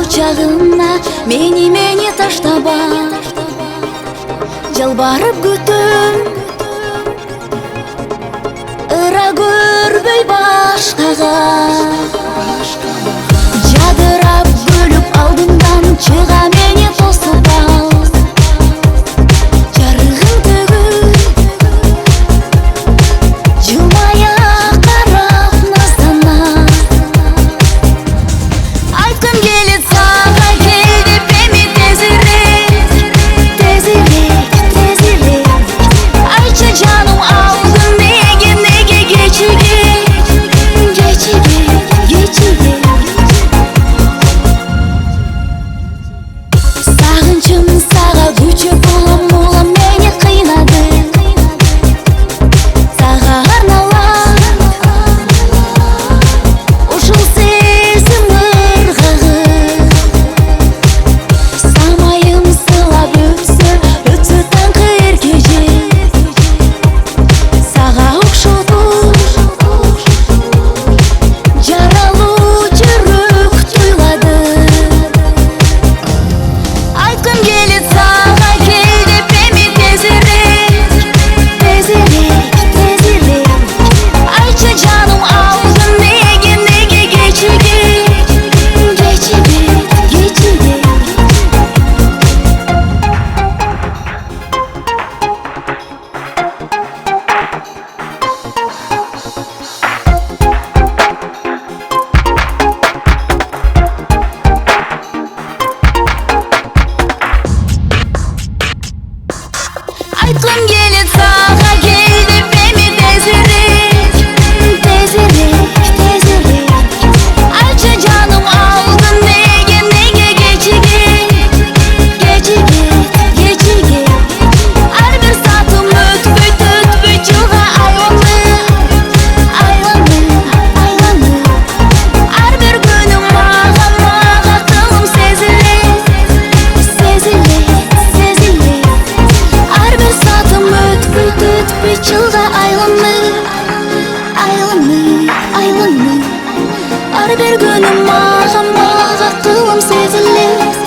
кучагына мени таштаба. Жалбарып күтүм ыра көрбөй башкага. Жадырап күлүп алдымдан чыга мени тосуп ал. Жарыгын төгүп жылмая карап назана. Айткым келет сага кел деп эми тезирээк, тезирээк, тезирээк. Айтчы жаным алдым неге кечиге, кечиге, кечиге. Сагынчым сага күчүп улам мени кыйнады. Сага арналат ушул сезим ыргагы. Самайым сылап өтсө таңкы эркеже. Сага окшотуп жаралуу жүрөк туйлады. Айткым келет сага кел деп эми тезирээк, тезирээк, тезирээк. Айтчы жаным алдым неге кечиге, кечиге, кечиге. Айткым келет сага кел деп эми тезирээк, тезирээк, тезирээк. Айтчы жаным алдым неге кечиге, кечиге, кечиге. Ар бир саатым өтпөй жылга айланып. Ар бир күнүм мага тылым сезилет, сезилет, сезилет. Ар бир саатым өтпөй жылга айланып. Ар бир күнүм мага тылым сезилет.